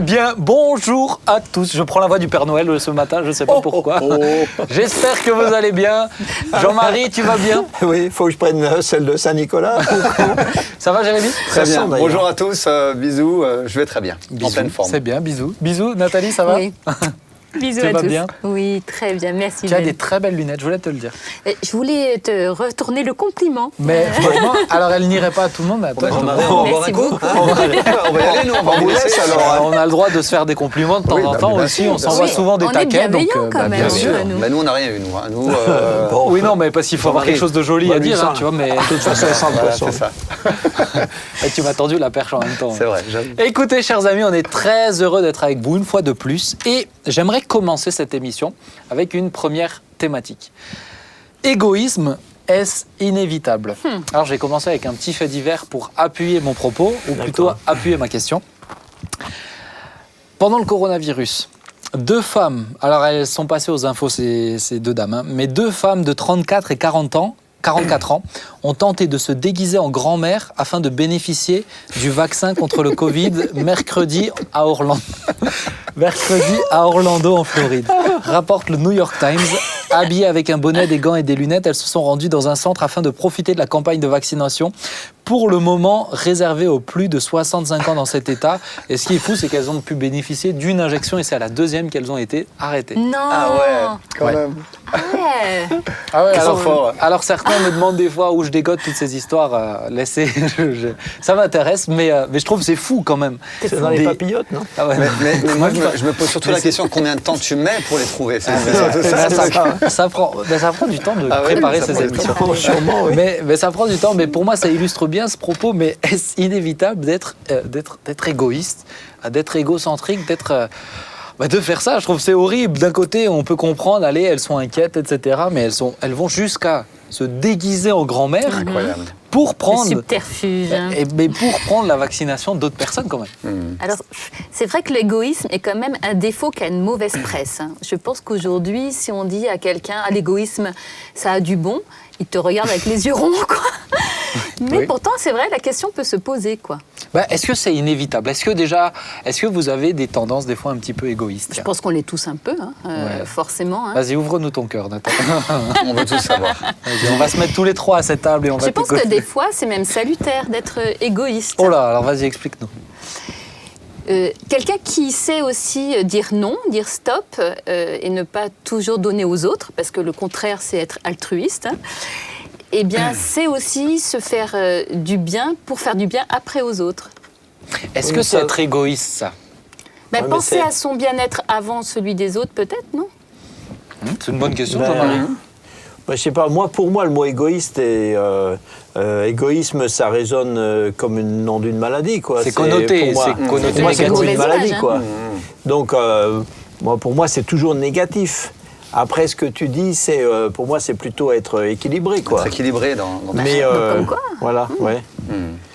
bien, bonjour à tous. Je prends la voix du Père Noël ce matin, je ne sais pas pourquoi. J'espère que vous allez bien. Jean-Marie, tu vas bien? Oui, il faut que je prenne celle de Saint-Nicolas. Ça va, Jérémy? Très bien. Bonjour à tous, bisous, je vais très bien, Bisous, en pleine forme. C'est bien, bisous. Bisous, Nathalie, ça va? Oui. Bisous Tu à vas tous. bien? Oui, très bien, merci. Tu as Ben. des très belles lunettes, je voulais te le dire. Je voulais te retourner le compliment. Mais franchement, alors elle n'irait pas à tout le monde, mais à toi, je te On vois. va boire un Merci coup. beaucoup. On va y aller, nous, on va vous laisser alors. On a le droit de se faire des compliments de temps en temps aussi, on s'envoie Oui, souvent des on est taquets. Donc, bienveillants quand même, bien sûr. nous. Mais nous, on n'a rien eu, nous. Hein. Nous, Oui, non, mais parce qu'il faut avoir quelque chose de joli à dire, hein, tu vois, mais De toute façon, elle sent le voilà, poisson. c'est ça. Et tu m'as tendu la perche en même temps. C'est vrai, j'avoue. Écoutez, chers amis, on est très heureux d'être avec vous une fois de plus. Et j'aimerais commencer cette émission avec une première thématique. Égoïsme, est-ce inévitable? Alors, je vais commencer avec un petit fait divers pour appuyer mon propos, ou plutôt appuyer ma question. Pendant le coronavirus, 2 femmes, alors elles sont passées aux infos, ces 2 dames, hein, mais 2 femmes de 34 et 44 ans ont tenté de se déguiser en grand-mère afin de bénéficier du vaccin contre le Covid mercredi à Orlando. Mercredi à Orlando, en Floride. Rapporte le New York Times. Habillées avec un bonnet, des gants et des lunettes, elles se sont rendues dans un centre afin de profiter de la campagne de vaccination, pour le moment réservée aux plus de 65 ans dans cet état. Et ce qui est fou, c'est qu'elles ont pu bénéficier d'une injection et c'est à la 2e qu'elles ont été arrêtées. Non. Ah ouais, quand même. Ouais. Ah ouais, Ils sont forts. alors certains me demandent des fois où je dégote toutes ces histoires. Laissez, ça m'intéresse, mais je trouve que c'est fou quand même. C'est dans les papillotes, non? Ah ouais. Mais moi, je me pose surtout la question combien de temps tu mets pour les trouver. Ça prend du temps de Ah ouais, préparer ça ces prend du émissions. temps. Sûrement, oui. Mais ça prend du temps. Mais pour moi, ça illustre bien ce propos. Mais est-ce inévitable d'être égoïste, d'être égocentrique, de faire ça? Je trouve que c'est horrible. D'un côté, on peut comprendre, allez, elles sont inquiètes, etc. Mais elles vont jusqu'à se déguiser en grand-mère Incroyable. pour Le prendre... subterfuge. Mais pour prendre la vaccination d'autres personnes quand même. Alors, c'est vrai que l'égoïsme est quand même un défaut qui a une mauvaise presse. Je pense qu'aujourd'hui, si on dit à quelqu'un « l'égoïsme, ça a du bon », il te regarde avec les yeux ronds, quoi. Mais Oui. pourtant, c'est vrai, la question peut se poser, quoi. Est-ce que c'est inévitable? Est-ce que vous avez des tendances des fois un petit peu égoïstes? Je pense qu'on l'est tous un peu, hein, Ouais. forcément. Hein. Vas-y, ouvre-nous ton cœur, Nathan. On veut tout savoir. Vas-y, on va se mettre tous les 3 à cette table et on va Je pense que t'écouter. des fois, c'est même salutaire d'être égoïste. Oh là, alors vas-y, explique-nous. Quelqu'un qui sait aussi dire non, dire stop et ne pas toujours donner aux autres, parce que le contraire, c'est être altruiste, hein, eh bien, c'est aussi se faire du bien pour faire du bien après aux autres. Est-ce Oui, que c'est ça- être égoïste, ça? Ben, Ouais, mais penser c'est- à son bien-être avant celui des autres, peut-être, non? C'est une bonne question, Ben, Jean-Marie. Je sais pas, pour moi, le mot égoïste et égoïsme, ça résonne comme le nom d'une maladie, quoi. C'est connoté, pour moi, c'est connoté pour moi, c'est comme une négatif. maladie, Mauvaise quoi. image, Donc, pour moi, c'est toujours négatif. Après, ce que tu dis, pour moi, c'est plutôt être équilibré, quoi. Être équilibré dans Mais comme quoi. voilà, ouais.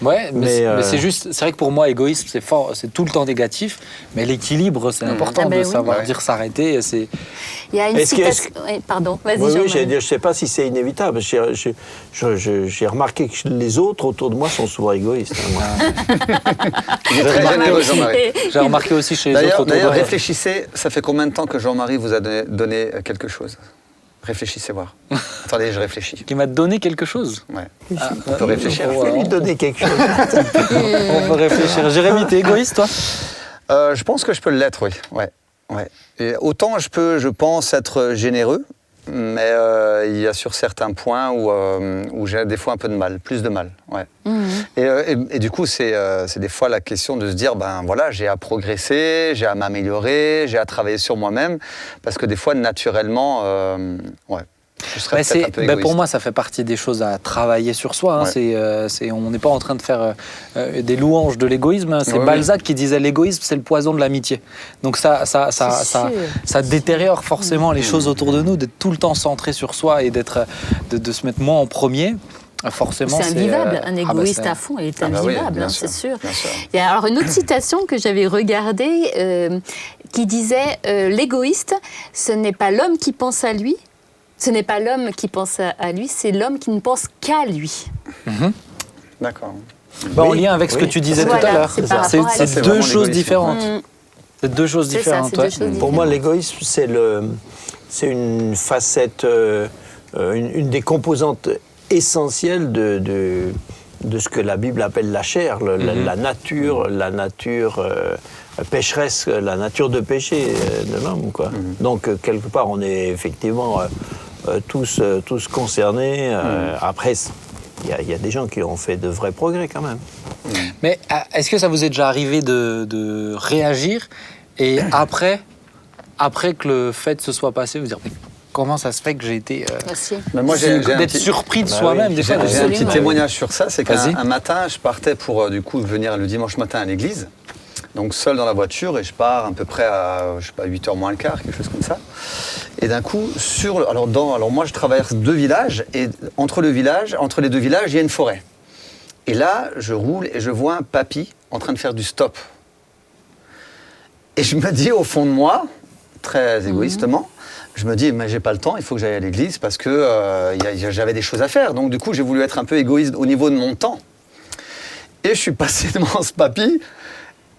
Ouais, mais Mais, c'est juste, c'est vrai que pour moi, égoïsme, c'est fort, c'est tout le temps négatif, mais l'équilibre, c'est important Ah ben de oui. savoir Ouais. dire s'arrêter. Il y a une Est-ce que- citation... Oui, pardon, vas-y, Oui, Jean-Marie. j'allais dire, je ne sais pas si c'est inévitable. J'ai remarqué que les autres autour de moi sont souvent égoïstes. Hein, moi. Il est très généreux, Jean-Marie. Et- J'ai remarqué aussi chez les autres D'ailleurs, autour de moi. réfléchissez, ça fait combien de temps que Jean-Marie vous a donné quelque chose? Réfléchissez voir. Attendez, je réfléchis. Qui m'a donné quelque chose. Ouais. Ah, On peut réfléchir. Je vais lui donner quelque chose. On peut réfléchir. Jérémy, t'es égoïste, toi? Je pense que je peux l'être, oui. Ouais. Et autant je pense être généreux, mais il y a sur certains points où j'ai des fois un peu de mal, plus de mal. Ouais. Et du coup, c'est des fois la question de se dire, ben voilà, j'ai à progresser, j'ai à m'améliorer, j'ai à travailler sur moi-même, parce que des fois, naturellement, je serais peut-être un peu égoïste. Pour moi, ça fait partie des choses à travailler sur soi. Hein. Ouais. On n'est pas en train de faire des louanges de l'égoïsme. Hein. C'est Ouais, Balzac qui disait l'égoïsme, c'est le poison de l'amitié. Donc ça détériore forcément les choses autour de nous, d'être tout le temps centré sur soi et de se mettre moi en premier. Forcément, c'est invivable. Un égoïste c'est- à fond est Ah bah oui, invivable, bien hein, sûr, c'est sûr. bien sûr. Il y a alors une autre citation que j'avais regardée qui disait l'égoïste, ce n'est pas l'homme qui pense à lui, ce n'est pas l'homme qui pense à lui, c'est l'homme qui ne pense qu'à lui. D'accord. En Oui, lien avec ce que oui. tu disais Voilà, tout à l'heure. c'est par rapport à C'est lui. deux C'est choses vraiment différentes. C'est deux choses C'est ça, différentes. c'est deux ouais. choses Pour moi, différentes. l'égoïsme, c'est une facette, une des composantes essentielles de ce que la Bible appelle la chair, la nature pécheresse, la nature de péché de l'homme, quoi. Donc, quelque part, on est effectivement tous concernés. Après, il y a des gens qui ont fait de vrais progrès, quand même. Mais est-ce que ça vous est déjà arrivé de réagir et après que le fait se soit passé, vous dire mais comment ça se fait que j'ai été Merci. Mais moi, j'ai un d'être petit- surpris de Bah soi-même oui, des fois. J'ai un petit Absolument. témoignage sur ça, c'est Vas-y. qu'un matin, je partais pour du coup venir le dimanche matin à l'église, donc seul dans la voiture, et je pars à peu près à, je sais pas, 8h moins le quart, quelque chose comme ça. Et d'un coup, alors moi je traverse 2 villages, et entre les 2 villages, il y a une forêt. Et là, je roule et je vois un papy en train de faire du stop. Et je me dis au fond de moi, très égoïstement, je me dis, mais j'ai pas le temps, il faut que j'aille à l'église parce que j'avais des choses à faire. Donc du coup, j'ai voulu être un peu égoïste au niveau de mon temps. Et je suis passé devant ce papy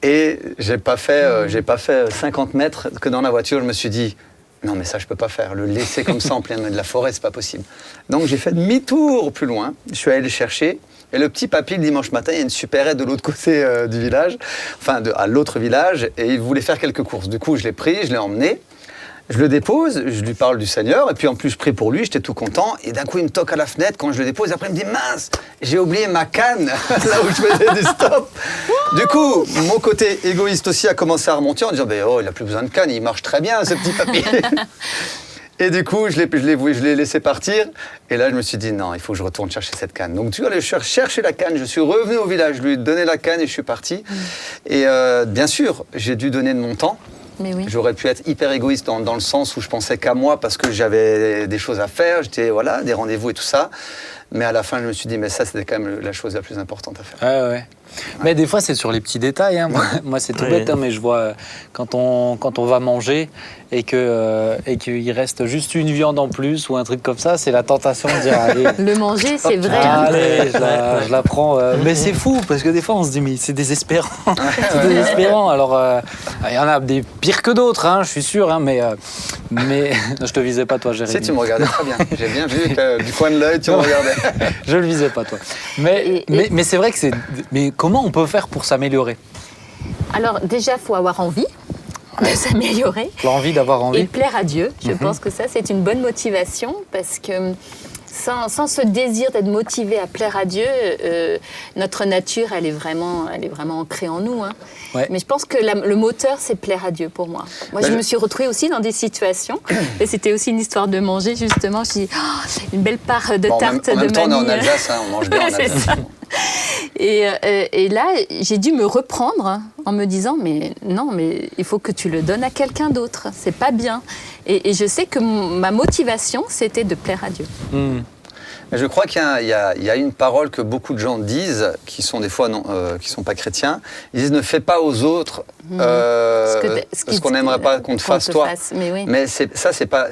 et j'ai pas fait 50 mètres que dans la voiture, je me suis dit, non mais ça je peux pas faire, le laisser comme ça en plein milieu de la forêt, c'est pas possible. Donc j'ai fait demi-tour plus loin, je suis allé le chercher. Et le petit papy, le dimanche matin, il y a une supérette de l'autre côté du village, à l'autre village, et il voulait faire quelques courses. Du coup, je l'ai pris, je l'ai emmené, je le dépose, je lui parle du Seigneur, et puis en plus, je prie pour lui, j'étais tout content, et d'un coup, il me toque à la fenêtre quand je le dépose, et après, il me dit, mince, j'ai oublié ma canne, là où je faisais du stop. Du coup, mon côté égoïste aussi a commencé à remonter en disant, il n'a plus besoin de canne, il marche très bien, ce petit papy. Et du coup, je l'ai laissé partir. Et là, je me suis dit, non, il faut que je retourne chercher cette canne. Donc, tu vois, je suis chercher la canne. Je suis revenu au village, je lui ai donné la canne et je suis parti. Et bien sûr, j'ai dû donner de mon temps. Mais oui. J'aurais pu être hyper égoïste dans le sens où je pensais qu'à moi parce que j'avais des choses à faire. Des rendez-vous et tout ça. Mais à la fin, je me suis dit, mais ça, c'était quand même la chose la plus importante à faire. Ouais. Mais des fois, c'est sur les petits détails. Hein. Moi, c'est tout Oui. bête, hein, mais je vois quand on va manger et qu'il reste juste une viande en plus ou un truc comme ça, c'est la tentation de dire allez. Le manger, c'est vrai. hein. Allez, je la prends. Mais c'est fou, parce que des fois, on se dit, mais c'est désespérant. C'est désespérant. Alors, il y en a des pires que d'autres, hein, je suis sûr, hein, mais je te visais pas, toi, Jérémy. Si, tu me regardais très bien. J'ai bien vu que du coin de l'œil, tu me regardais. Je le visais pas, toi. Mais c'est vrai que c'est. Mais comment on peut faire pour s'améliorer? Alors déjà, il faut avoir envie de s'améliorer. L'envie d'avoir Et envie. plaire à Dieu. Je pense que ça, c'est une bonne motivation parce que sans ce désir d'être motivé à plaire à Dieu, notre nature, elle est vraiment ancrée en nous. Hein. Ouais. Mais je pense que le moteur, c'est plaire à Dieu pour moi. Moi, je me suis retrouvée aussi dans des situations, et c'était aussi une histoire de manger, justement. Je dis, une belle part de tarte en même de temps, on est en mamie. Alsace, hein, on mange bien en C'est Alsace. ça. Et là, j'ai dû me reprendre en me disant, mais non, mais il faut que tu le donnes à quelqu'un d'autre. C'est pas bien. Et je sais que ma motivation, c'était de plaire à Dieu. Mais je crois qu'il y a une parole que beaucoup de gens disent, qui sont des fois qui sont pas chrétiens. Ils disent ne fais pas aux autres ce qu'on n'aimerait pas qu'on te fasse toi. Mais oui. Mais c'est pas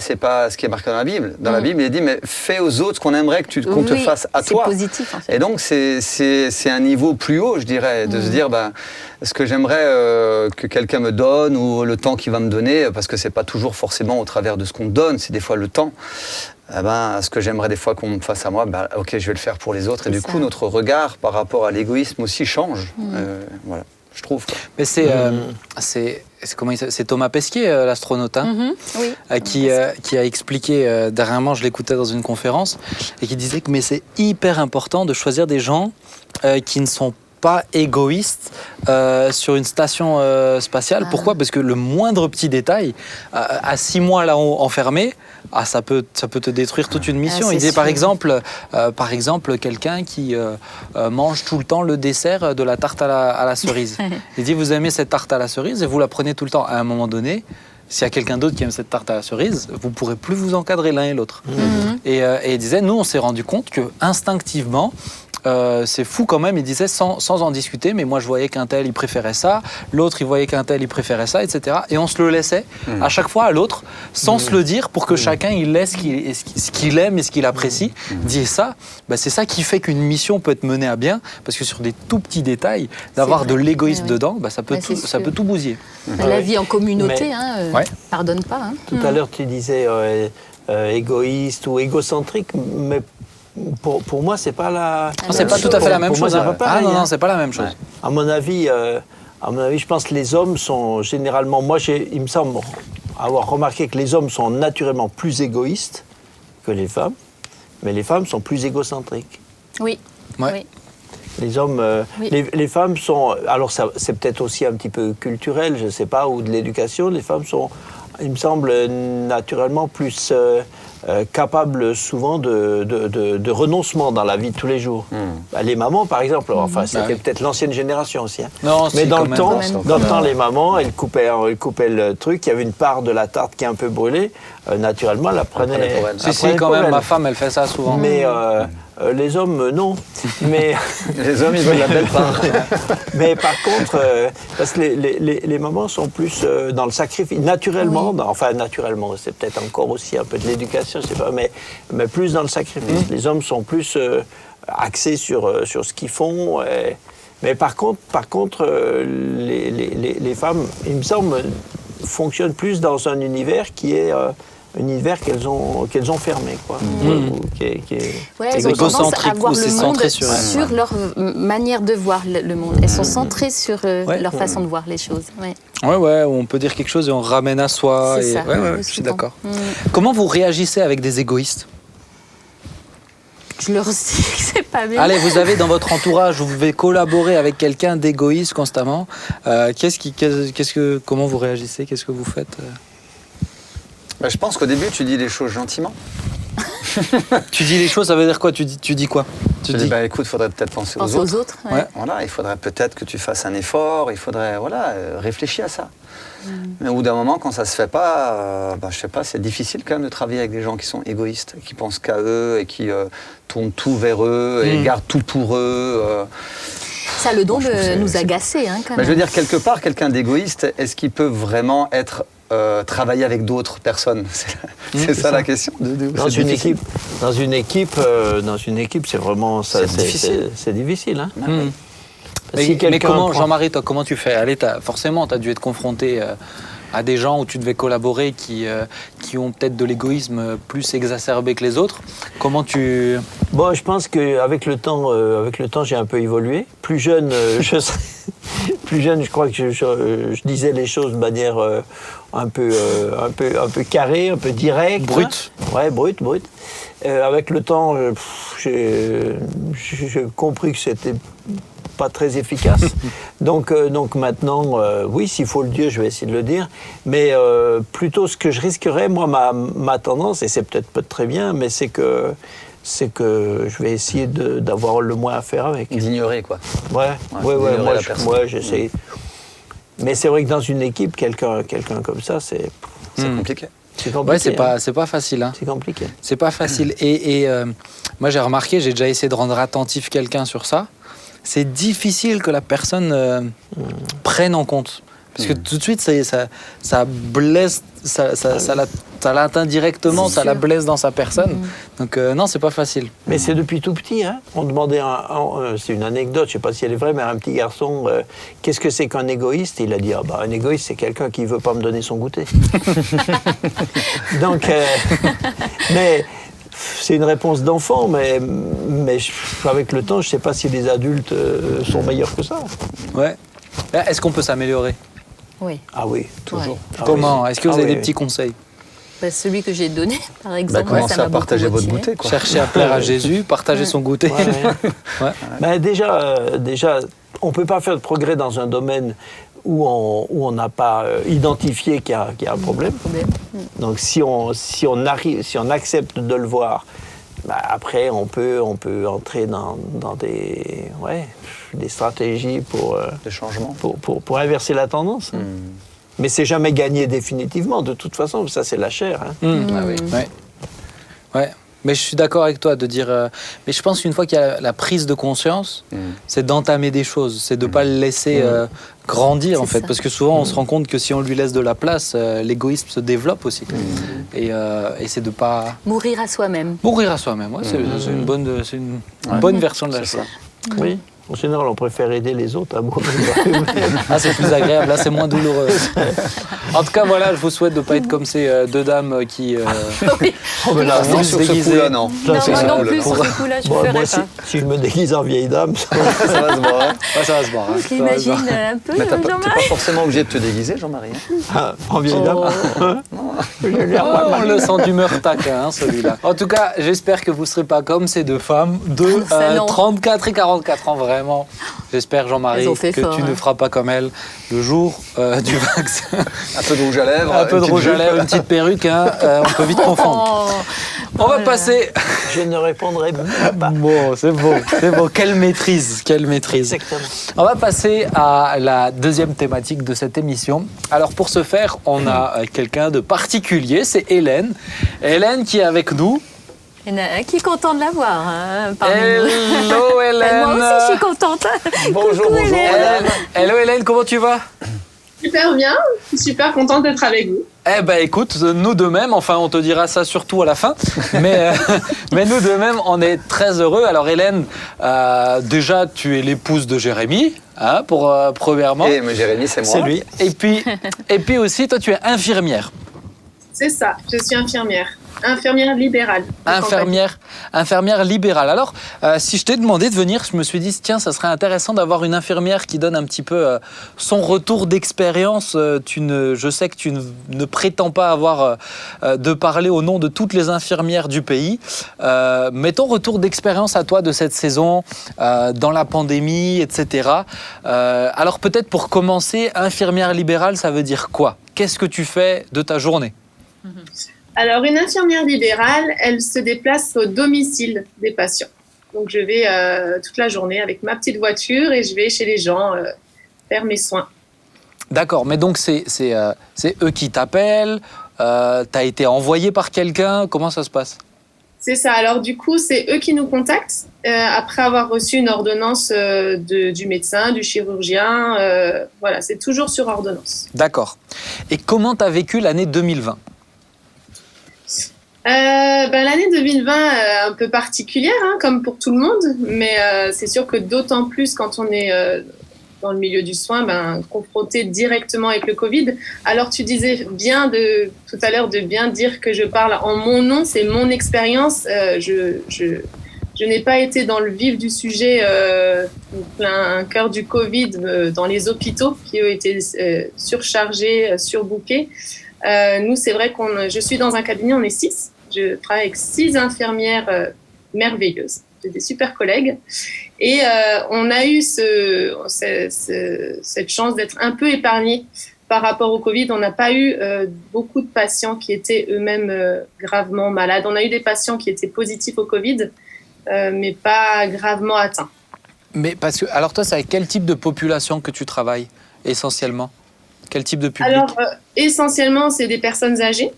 ce qui est marqué dans la Bible. Dans la Bible, il est dit mais fais aux autres ce qu'on aimerait qu'on te fasse à toi. C'est positif en fait. Et donc c'est un niveau plus haut, je dirais, de se dire ce que j'aimerais que quelqu'un me donne ou le temps qu'il va me donner, parce que c'est pas toujours forcément au travers de ce qu'on te donne, c'est des fois le temps. Ce que j'aimerais des fois qu'on me fasse à moi, ok, je vais le faire pour les autres. Et du coup, notre regard par rapport à l'égoïsme aussi change. Voilà, je trouve. Mais c'est Thomas Pesquet, l'astronaute, hein, Oui. qui a expliqué dernièrement, je l'écoutais dans une conférence, et qui disait que mais c'est hyper important de choisir des gens qui ne sont pas égoïstes sur une station spatiale. Pourquoi ? Parce que le moindre petit détail, à 6 mois là-haut enfermé, ça peut te détruire toute une mission. Il disait par exemple quelqu'un qui mange tout le temps le dessert de la tarte à la cerise. Il dit vous aimez cette tarte à la cerise et vous la prenez tout le temps. À un moment donné, s'il y a quelqu'un d'autre qui aime cette tarte à la cerise, vous ne pourrez plus vous encadrer l'un et l'autre. Et il disait, nous, on s'est rendu compte que instinctivement, c'est fou quand même, il disait sans en discuter, mais moi je voyais qu'un tel il préférait ça, l'autre il voyait qu'un tel il préférait ça, etc. Et on se le laissait à chaque fois à l'autre, sans se le dire, pour que chacun il laisse ce qu'il aime et ce qu'il apprécie. Dire ça, c'est ça qui fait qu'une mission peut être menée à bien, parce que sur des tout petits détails, d'avoir de l'égoïsme dedans, ça peut tout bousiller. La vie en communauté, pardonne pas. Hein. Tout à l'heure tu disais égoïste ou égocentrique, mais pour moi, c'est pas la. Non, c'est pas tout à fait la même chose. Non, c'est pas la même chose. Ouais. À mon avis, je pense que les hommes sont généralement. Moi, il me semble avoir remarqué que les hommes sont naturellement plus égoïstes que les femmes, mais les femmes sont plus égocentriques. Oui. Ouais. Oui. Les hommes, les femmes sont. Alors, c'est peut-être aussi un petit peu culturel, je sais pas, ou de l'éducation. Les femmes sont, il me semble, naturellement plus. Capables souvent de renoncement dans la vie de tous les jours. Les mamans, par exemple, c'était peut-être l'ancienne génération aussi. Hein. Non, mais dans le temps, les mamans, elles coupaient le truc, il y avait une part de la tarte qui est un peu brûlée, naturellement, elle la prenait. Si, quand même, ma femme, elle fait ça souvent. Mais les hommes, non. Mais les hommes, ils veulent la belle part. Mais par contre, parce que les mamans sont plus dans le sacrifice, naturellement, naturellement, c'est peut-être encore aussi un peu de l'éducation, je sais pas, mais plus dans le sacrifice. Les hommes sont plus axés sur ce qu'ils font. Mais par contre, les femmes, il me semble, fonctionnent plus dans un univers qui est un univers qu'elles ont fermé, quoi. Elles ont tendance à voir le monde sur leur manière de voir le monde. Elles sont centrées sur leur façon de voir les choses. Ouais, on peut dire quelque chose et on ramène à soi. C'est ça. Je suis d'accord. Comment vous réagissez avec des égoïstes ? Je leur dis que c'est pas bien. Allez, vous avez dans votre entourage, vous devez collaborer avec quelqu'un d'égoïste constamment. Comment vous réagissez ? Qu'est-ce que vous faites ? Je pense qu'au début, tu dis les choses gentiment. Tu dis les choses, ça veut dire quoi ? Tu dis quoi ? Tu dis, écoute, il faudrait peut-être penser aux autres. Ouais. Voilà, il faudrait peut-être que tu fasses un effort, il faudrait réfléchir à ça. Mais au bout d'un moment, quand ça se fait pas, je sais pas, c'est difficile quand même de travailler avec des gens qui sont égoïstes, qui pensent qu'à eux et qui tournent tout vers eux et gardent tout pour eux. Ça a le don de nous agacer, quand même. Je veux dire, quelque part, quelqu'un d'égoïste, est-ce qu'il peut vraiment travailler avec d'autres personnes? C'est ça la question. Dans une équipe, c'est vraiment ça. C'est difficile. Hein. Mais comment, Jean-Marie, toi, comment tu fais? Allez, forcément, tu as dû être confronté à des gens où tu devais collaborer qui ont peut-être de l'égoïsme plus exacerbé que les autres. Comment tu... Bon, je pense qu'avec le temps, j'ai un peu évolué. Plus jeune, je crois que je disais les choses de manière un peu carrée, un peu directe. Brute. Hein. Ouais, brute. Avec le temps, j'ai compris que c'était pas très efficace. Donc maintenant, oui, s'il faut le dire, je vais essayer de le dire. Mais plutôt, ce que je risquerais, moi, ma tendance, et c'est peut-être pas très bien, mais c'est que je vais essayer d'avoir le moins à faire avec. D'ignorer, quoi. Ouais, moi, j'essaie. Mais c'est vrai que dans une équipe, quelqu'un comme ça, c'est compliqué. C'est compliqué. Ouais, c'est pas facile. Hein. C'est compliqué. C'est pas facile. Et moi, j'ai remarqué, j'ai déjà essayé de rendre attentif quelqu'un sur ça. C'est difficile que la personne prenne en compte. Parce que tout de suite, ça blesse, ça l'atteint directement, ça la blesse dans sa personne. Donc non, c'est pas facile. Mais c'est depuis tout petit. Hein. On demandait, c'est une anecdote, je sais pas si elle est vraie, mais un petit garçon, qu'est-ce que c'est qu'un égoïste? Il a dit, un égoïste, c'est quelqu'un qui veut pas me donner son goûter. Donc, mais... C'est une réponse d'enfant, mais avec le temps, je ne sais pas si les adultes sont meilleurs que ça. Ouais. Est-ce qu'on peut s'améliorer? Oui. Ah oui, toujours. Ouais. Ah Comment? oui. Est-ce que vous avez des petits conseils? Celui que j'ai donné, par exemple, commencez ça m'a à partager beaucoup votre motivé. goûter, quoi. Chercher à plaire à Jésus, partager son goûter. Ouais. Déjà, on ne peut pas faire de progrès dans un domaine où on n'a pas identifié qu'il y a un problème. Donc si on accepte de le voir, après on peut entrer dans des stratégies pour des changements, pour inverser la tendance. Mais c'est jamais gagné définitivement. De toute façon, ça c'est la chair. Hein. Ah oui. Ouais. Mais je suis d'accord avec toi de dire. Mais je pense qu'une fois qu'il y a la prise de conscience, c'est d'entamer des choses, c'est de ne pas le laisser grandir en fait. Ça. Parce que souvent on se rend compte que si on lui laisse de la place, l'égoïsme se développe aussi. Et c'est de ne pas. Mourir à soi-même. Mourir à soi-même, ouais, c'est une bonne version de la chose. Oui. En général, on préfère aider les autres à mourir. Ah, c'est plus agréable, là c'est moins douloureux. En tout cas, voilà, je vous souhaite de ne pas être comme ces deux dames qui. Oui. Oh, mais là, Vous non, sur ce déguisez. coup-là, non. Non, Ça, moi c'est non cool, plus, sur ce coup-là, je Bon, ferais moi, pas. si je me déguise en vieille dame, ça va se voir. Ouais, ça va se voir. hein, Je ça va se voir. l'imagine un peu, Mais t'es Jean-Marc. pas forcément obligé de te déguiser, Jean-Marie. en vieille dame. J'ai l'air Oh, pas on mal. le sent d'humeur taquin, hein, celui-là. En tout cas, j'espère que vous ne serez pas comme ces deux femmes de Ça, non. 34 et 44 ans, vraiment. J'espère, Jean-Marie, Elles ont fait que fort, tu hein. ne feras pas comme elle le jour du vaccin. Un peu de rouge à lèvres. Un peu une de petite rouge à jupe. lèvres, une petite perruque, hein, on peut vite confondre. Oh. On va passer. Je ne répondrai même pas. Bon, c'est beau, c'est beau. Quelle maîtrise, quelle maîtrise. Exactement. On va passer à la deuxième thématique de cette émission. Alors pour ce faire, on a quelqu'un de particulier, c'est Hélène. Hélène qui est avec nous. Il y en a un qui est content de la voir hein, parmi nous. Hello Hélène. Moi aussi, je suis contente. Bonjour, Coucou, bonjour. Hélène. Hello Hélène, comment tu vas? Super bien, je suis super contente d'être avec vous. Eh ben écoute, nous de même, enfin on te dira ça surtout à la fin, mais nous de même on est très heureux. Alors Hélène, déjà tu es l'épouse de Jérémy, hein, pour premièrement. Mais Jérémy, c'est moi. C'est lui. Et puis aussi toi tu es infirmière. C'est ça, je suis infirmière. Infirmière libérale. Infirmière libérale. Alors, si je t'ai demandé de venir, je me suis dit, tiens, ça serait intéressant d'avoir une infirmière qui donne un petit peu son retour d'expérience. Je sais que tu ne prétends pas avoir de parler au nom de toutes les infirmières du pays. Mais ton retour d'expérience à toi de cette saison, dans la pandémie, etc. Alors, peut-être pour commencer, infirmière libérale, ça veut dire quoi? Qu'est-ce que tu fais de ta journée? Alors, une infirmière libérale, elle se déplace au domicile des patients. Donc, je vais toute la journée avec ma petite voiture et je vais chez les gens faire mes soins. D'accord, mais donc c'est eux qui t'appellent, t'as été envoyé par quelqu'un, comment ça se passe? C'est ça. Alors, du coup, c'est eux qui nous contactent après avoir reçu une ordonnance du médecin, du chirurgien. Voilà, c'est toujours sur ordonnance. D'accord. Et comment t'as vécu l'année 2020? L'année 2020, un peu particulière, hein, comme pour tout le monde, mais c'est sûr que d'autant plus quand on est dans le milieu du soin, confronté directement avec le Covid. Alors, tu disais bien tout à l'heure de bien dire que je parle en mon nom, c'est mon expérience. Je n'ai pas été dans le vif du sujet, plein cœur du Covid, dans les hôpitaux qui ont été surchargés, surbookés. Nous, c'est vrai je suis dans un cabinet, on est 6. Je travaille avec 6 infirmières merveilleuses. J'ai des super collègues. Et on a eu cette chance d'être un peu épargnés par rapport au Covid. On n'a pas eu beaucoup de patients qui étaient eux-mêmes gravement malades. On a eu des patients qui étaient positifs au Covid, mais pas gravement atteints. Mais alors toi, c'est avec quel type de population que tu travailles essentiellement? Quel type de public? Alors, essentiellement, c'est des personnes âgées.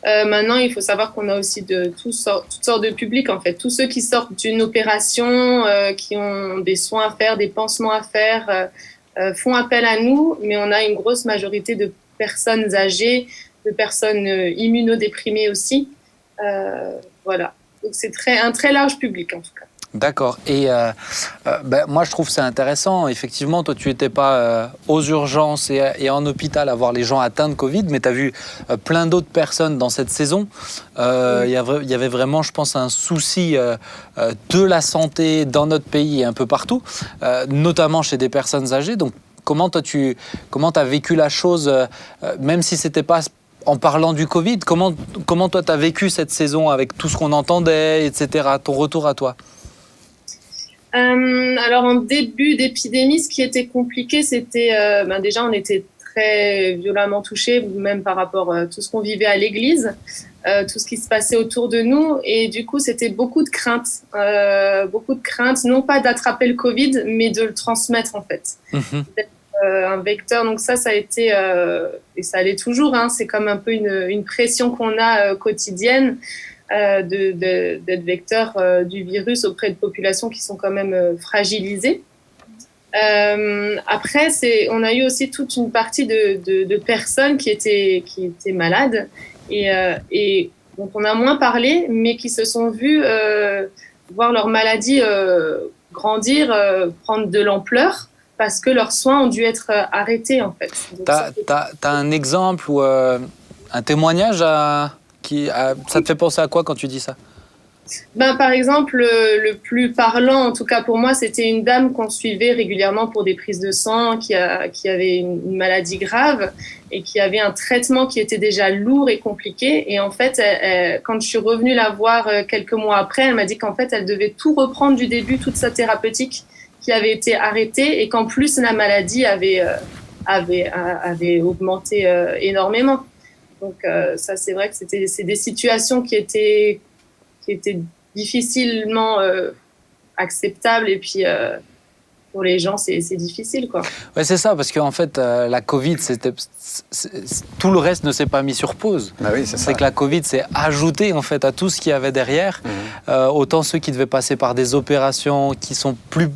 Maintenant, il faut savoir qu'on a aussi toutes sortes de publics, en fait. Tous ceux qui sortent d'une opération, qui ont des soins à faire, des pansements à faire, font appel à nous, mais on a une grosse majorité de personnes âgées, de personnes immunodéprimées aussi. Voilà. Donc, c'est un très large public, en tout cas. D'accord. Et moi, je trouve que c'est intéressant. Effectivement, toi, tu n'étais pas aux urgences et en hôpital à voir les gens atteints de Covid, mais tu as vu plein d'autres personnes dans cette saison. Il y avait vraiment, je pense, un souci de la santé dans notre pays et un peu partout, notamment chez des personnes âgées. Donc, comment tu as vécu la chose, même si ce n'était pas en parlant du Covid, comment toi, tu as vécu cette saison avec tout ce qu'on entendait, etc., ton retour à toi? Alors, en début d'épidémie, ce qui était compliqué, c'était déjà, on était très violemment touchés, même par rapport à tout ce qu'on vivait à l'église, tout ce qui se passait autour de nous. Et du coup, c'était beaucoup de craintes, non pas d'attraper le Covid, mais de le transmettre, en fait. D'être un vecteur. Donc ça a été, et ça l'est toujours, hein, c'est comme un peu une pression qu'on a quotidienne. d'être vecteur du virus auprès de populations qui sont quand même fragilisées. Après, on a eu aussi toute une partie de personnes qui étaient malades et dont on a moins parlé, mais qui se sont vues voir leur maladie grandir, prendre de l'ampleur, parce que leurs soins ont dû être arrêtés, en fait. T'as un exemple ou un témoignage ça te fait penser à quoi quand tu dis ça? Par exemple, le plus parlant, en tout cas pour moi, c'était une dame qu'on suivait régulièrement pour des prises de sang, qui avait une maladie grave et qui avait un traitement qui était déjà lourd et compliqué. Et en fait, quand je suis revenue la voir quelques mois après, elle m'a dit qu'en fait, elle devait tout reprendre du début, toute sa thérapeutique qui avait été arrêtée, et qu'en plus, la maladie avait augmenté énormément. Donc ça, c'est vrai que c'est des situations qui étaient difficilement acceptables, et puis pour les gens, c'est difficile, quoi. Ouais, c'est ça, parce qu'en fait, la Covid, tout le reste ne s'est pas mis sur pause. Bah oui, c'est ça. Que la Covid s'est ajoutée en fait à tout ce qu'il y avait derrière. Autant ceux qui devaient passer par des opérations qui sont plus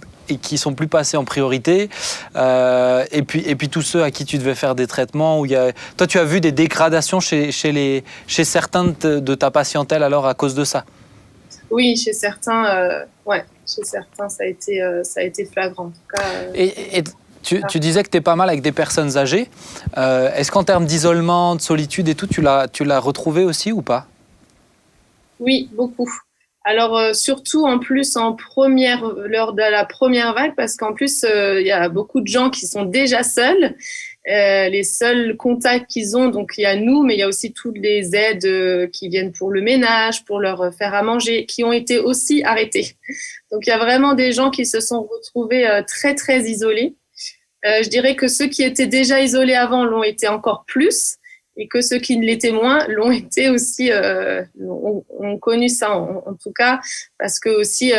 passés en priorité, et puis tous ceux à qui tu devais faire des traitements. Toi, tu as vu des dégradations chez certains de ta patientèle alors à cause de ça? Oui, chez certains, ça a été flagrant. En tout cas, Et tu disais que tu es pas mal avec des personnes âgées. Est-ce qu'en termes d'isolement, de solitude et tout, tu l'as retrouvé aussi ou pas? Oui, beaucoup. Alors, surtout en plus lors de la première vague, parce qu'en plus, il y a beaucoup de gens qui sont déjà seuls. Les seuls contacts qu'ils ont, donc il y a nous, mais il y a aussi toutes les aides qui viennent pour le ménage, pour leur faire à manger, qui ont été aussi arrêtées. Donc il y a vraiment des gens qui se sont retrouvés très très isolés. Je dirais que ceux qui étaient déjà isolés avant l'ont été encore plus, et que ceux qui ne l'étaient moins l'ont été aussi, ont connu ça en tout cas, parce que aussi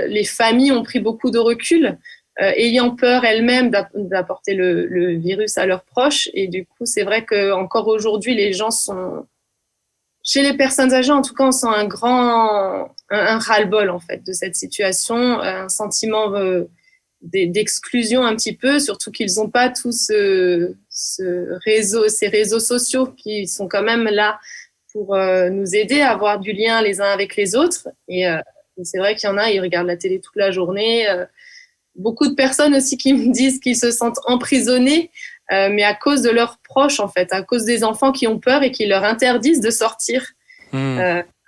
les familles ont pris beaucoup de recul, ayant peur elles-mêmes d'apporter le virus à leurs proches. Et du coup, c'est vrai qu'encore aujourd'hui, les gens sont... Chez les personnes âgées, en tout cas, on sent un ras-le-bol, en fait, de cette situation, un sentiment d'exclusion un petit peu, surtout qu'ils n'ont pas tous ces réseaux sociaux qui sont quand même là pour nous aider à avoir du lien les uns avec les autres. Et c'est vrai qu'il y en a, ils regardent la télé toute la journée. Beaucoup de personnes aussi qui me disent qu'ils se sentent emprisonnés, mais à cause de leurs proches, en fait, à cause des enfants qui ont peur et qui leur interdisent de sortir.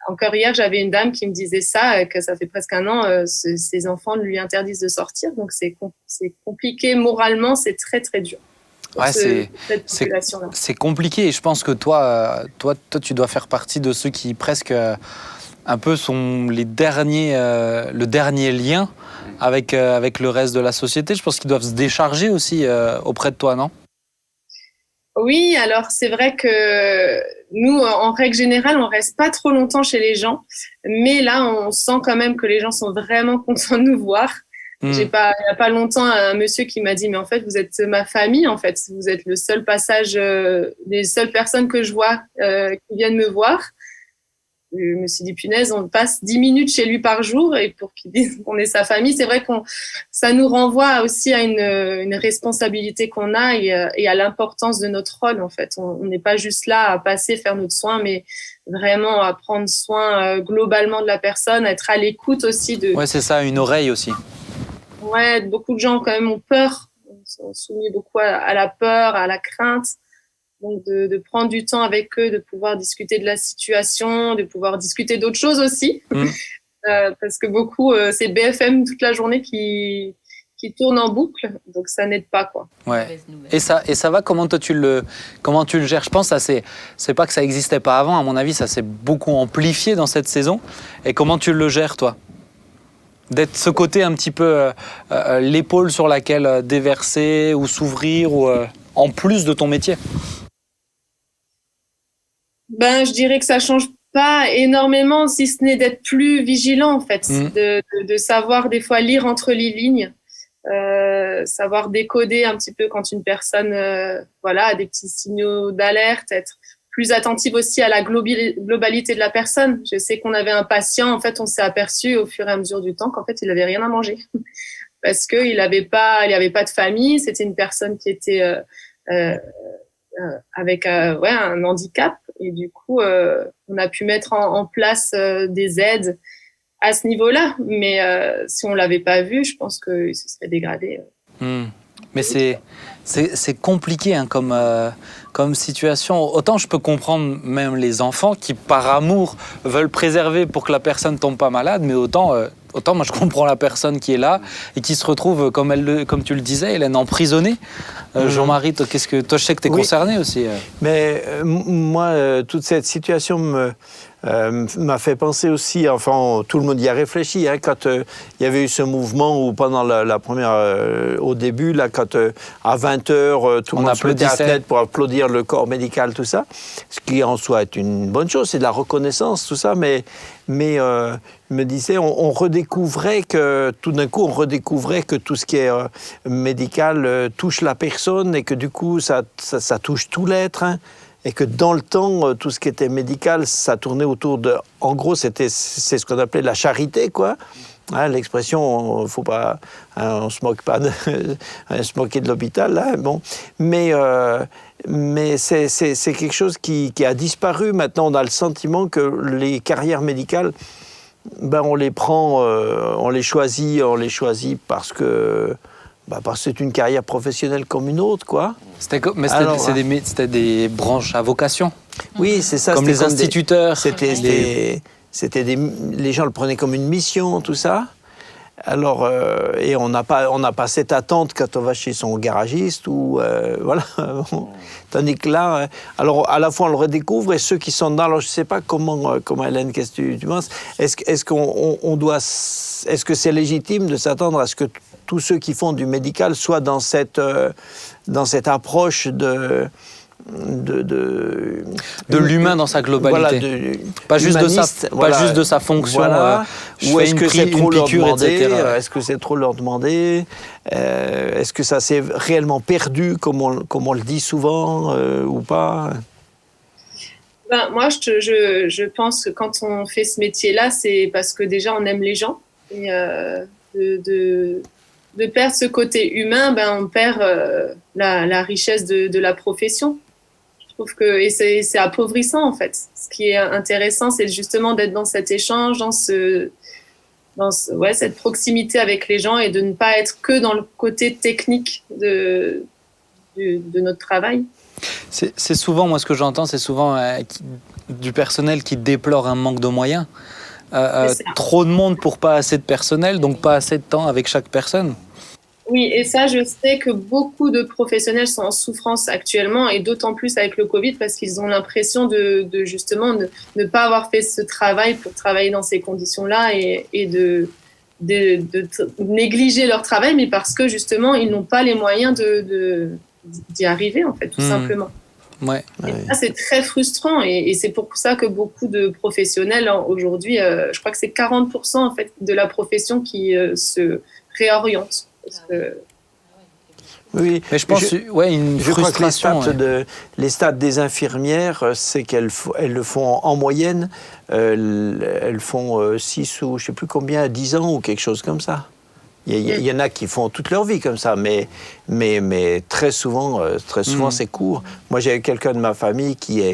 Encore hier, j'avais une dame qui me disait ça, que ça fait presque un an, ses enfants lui interdisent de sortir. Donc c'est compliqué moralement, c'est très très dur. Ouais, c'est compliqué. Et je pense que toi, tu dois faire partie de ceux qui presque un peu sont le dernier lien avec le reste de la société. Je pense qu'ils doivent se décharger aussi auprès de toi, non? Oui, alors c'est vrai que nous, en règle générale, on reste pas trop longtemps chez les gens, mais là, on sent quand même que les gens sont vraiment contents de nous voir. Il n'y a pas longtemps, un monsieur qui m'a dit, mais en fait, vous êtes ma famille, en fait, vous êtes le seul passage, les seules personnes que je vois qui viennent me voir. Je me suis dit, punaise, on passe 10 minutes chez lui par jour, et pour qu'il dise qu'on est sa famille, c'est vrai ça nous renvoie aussi à une responsabilité qu'on a, et à l'importance de notre rôle, en fait. On n'est pas juste là à passer, faire notre soin, mais vraiment à prendre soin globalement de la personne, à être à l'écoute aussi Ouais, c'est ça, une oreille aussi. Ouais, beaucoup de gens quand même ont peur, sont soumis beaucoup à la peur, à la crainte. Donc de prendre du temps avec eux, de pouvoir discuter de la situation, de pouvoir discuter d'autres choses aussi. Parce que beaucoup, c'est BFM toute la journée qui tourne en boucle, donc ça n'aide pas, quoi. Ouais. Et ça va, comment tu le gères? Je pense que c'est pas que ça n'existait pas avant, à mon avis, ça s'est beaucoup amplifié dans cette saison. Et comment tu le gères, toi? D'être ce côté un petit peu l'épaule sur laquelle déverser ou s'ouvrir, ou en plus de ton métier? Je dirais que ça change pas énormément, si ce n'est d'être plus vigilant, en fait, de savoir des fois lire entre les lignes, savoir décoder un petit peu quand une personne a des petits signaux d'alerte, être plus attentive aussi à la globalité de la personne. Je sais qu'on avait un patient, en fait, on s'est aperçu au fur et à mesure du temps qu'en fait, il avait rien à manger parce qu'il avait pas de famille. C'était une personne qui était avec un handicap et du coup, on a pu mettre en place des aides à ce niveau-là. Mais si on l'avait pas vu, je pense que ce serait dégradé. Mais c'est compliqué hein, comme situation. Autant je peux comprendre même les enfants qui, par amour, veulent préserver pour que la personne ne tombe pas malade, mais autant moi je comprends la personne qui est là et qui se retrouve, comme tu le disais, Hélène, emprisonnée. Jean-Marie, toi, je sais que tu es concerné aussi. Mais moi, toute cette situation m'a fait penser aussi, enfin, tout le monde y a réfléchi, hein, quand il y avait eu ce mouvement où pendant la première, au début, là, quand à 20h, tout le monde se mettait à la fenêtre pour applaudir le corps médical, tout ça, ce qui en soi est une bonne chose, c'est de la reconnaissance, tout ça, mais je me disais, on redécouvrait que, tout d'un coup, que tout ce qui est médical touche la personne et que du coup, ça touche tout l'être, hein. Et que dans le temps, tout ce qui était médical, ça tournait autour de... En gros, c'est ce qu'on appelait la charité, quoi. Hein, l'expression, faut pas... Hein, on se moque pas se moquer de l'hôpital, là, bon. Mais c'est quelque chose qui a disparu. Maintenant, on a le sentiment que les carrières médicales, on les prend, on les choisit parce que c'est une carrière professionnelle comme une autre, quoi. C'était des branches à vocation. Oui, c'est ça. Comme les instituteurs. Les gens le prenaient comme une mission, tout ça. Alors, et on n'a pas cette attente quand on va chez son garagiste ou voilà. Tandis que là, alors à la fois on le redécouvre et ceux qui sont dedans. Alors je sais pas comment Hélène, qu'est-ce que tu penses ? Est-ce que c'est légitime de s'attendre à ce que tous ceux qui font du médical soient dans cette approche de l'humain dans sa globalité, pas juste de sa fonction, ou est-ce que c'est trop leur demander, est-ce que c'est trop leur demander, est-ce que ça s'est réellement perdu comme on le dit souvent ou pas? Moi je pense que quand on fait ce métier-là, c'est parce que déjà on aime les gens et de perdre ce côté humain, on perd la richesse de la profession. Je trouve que c'est appauvrissant en fait. Ce qui est intéressant, c'est justement d'être dans cet échange, dans cette proximité avec les gens et de ne pas être que dans le côté technique de notre travail. C'est souvent, moi ce que j'entends, c'est souvent du personnel qui déplore un manque de moyens. Trop de monde pour pas assez de personnel, donc pas assez de temps avec chaque personne. Oui, et ça, je sais que beaucoup de professionnels sont en souffrance actuellement, et d'autant plus avec le Covid, parce qu'ils ont l'impression de justement ne pas avoir fait ce travail pour travailler dans ces conditions-là et de négliger leur travail, mais parce que justement, ils n'ont pas les moyens d'y arriver, en fait, tout simplement. Ouais. Et ça, c'est très frustrant, et c'est pour ça que beaucoup de professionnels, aujourd'hui, je crois que c'est 40% en fait, de la profession qui se réoriente. Oui, mais je pense une frustration. Je crois que les stats des infirmières, c'est qu'elles le font en moyenne, elles font 6 ou je ne sais plus combien, 10 ans ou quelque chose comme ça. Il y en a qui font toute leur vie comme ça, mais très souvent c'est court. Moi, j'ai quelqu'un de ma famille qui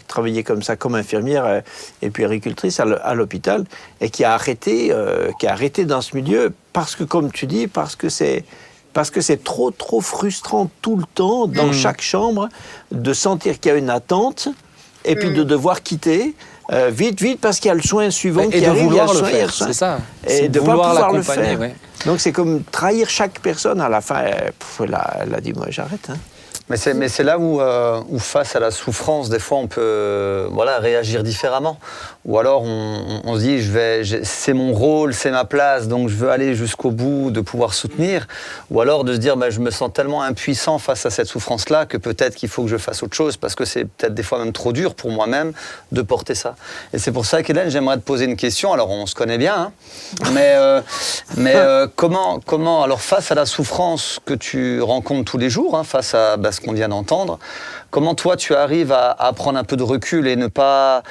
travaillait comme ça, comme infirmière et puis agricultrice à l'hôpital, et qui a arrêté dans ce milieu parce que, comme tu dis, parce que c'est trop frustrant tout le temps dans chaque chambre de sentir qu'il y a une attente et puis de devoir quitter. Vite, parce qu'il y a le soin suivant qui arrive, vouloir le faire, c'est ça. Et de ne pas pouvoir le faire. Ouais. Donc c'est comme trahir chaque personne à la fin. Elle a dit, moi j'arrête. Hein. Mais c'est là où face à la souffrance, des fois on peut réagir différemment. Ou alors on se dit, c'est mon rôle, c'est ma place, donc je veux aller jusqu'au bout, de pouvoir soutenir. Ou alors de se dire, je me sens tellement impuissant face à cette souffrance-là que peut-être qu'il faut que je fasse autre chose, parce que c'est peut-être des fois même trop dur pour moi-même de porter ça. Et c'est pour ça qu'Hélène, j'aimerais te poser une question. Alors on se connaît bien, hein, mais comment, alors face à la souffrance que tu rencontres tous les jours, hein, face à ce qu'on vient d'entendre. Comment toi, tu arrives à prendre un peu de recul et ne pas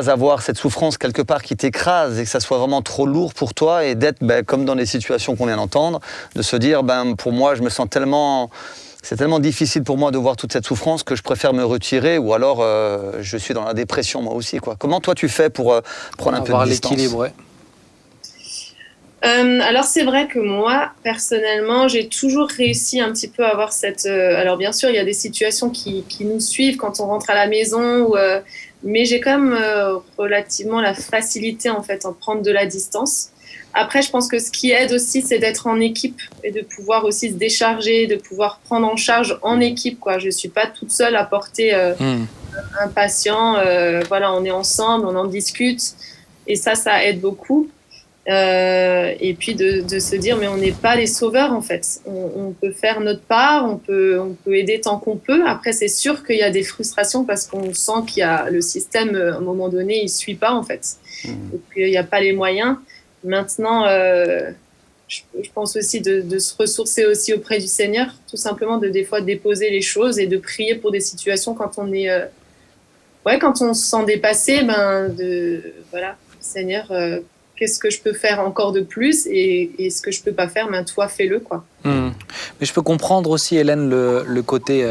avoir cette souffrance quelque part qui t'écrase et que ça soit vraiment trop lourd pour toi et d'être, comme dans les situations qu'on vient d'entendre, de se dire, pour moi, je me sens tellement... C'est tellement difficile pour moi de voir toute cette souffrance que je préfère me retirer ou alors je suis dans la dépression moi aussi, quoi. Comment toi tu fais pour prendre un peu de distance ? L'équilibre, ouais. Alors c'est vrai que moi, personnellement, j'ai toujours réussi un petit peu à avoir cette... alors bien sûr, il y a des situations qui nous suivent quand on rentre à la maison, mais j'ai quand même relativement la facilité en fait à prendre de la distance. Après, je pense que ce qui aide aussi, c'est d'être en équipe et de pouvoir aussi se décharger, de pouvoir prendre en charge en équipe, quoi. Je ne suis pas toute seule à porter un patient. Voilà, on est ensemble, on en discute. Et ça aide beaucoup. Et puis de se dire, mais on n'est pas les sauveurs, en fait. On peut faire notre part, on peut aider tant qu'on peut. Après, c'est sûr qu'il y a des frustrations parce qu'on sent qu'il y a le système, à un moment donné, il ne suit pas, en fait. Et puis, il n'y a pas les moyens. Maintenant, je pense aussi de se ressourcer aussi auprès du Seigneur, tout simplement des fois déposer les choses et de prier pour des situations quand on est, quand on se sent dépassé, voilà, Seigneur, qu'est-ce que je peux faire encore de plus et ce que je peux pas faire, toi fais-le, quoi. Mais je peux comprendre aussi, Hélène, le côté.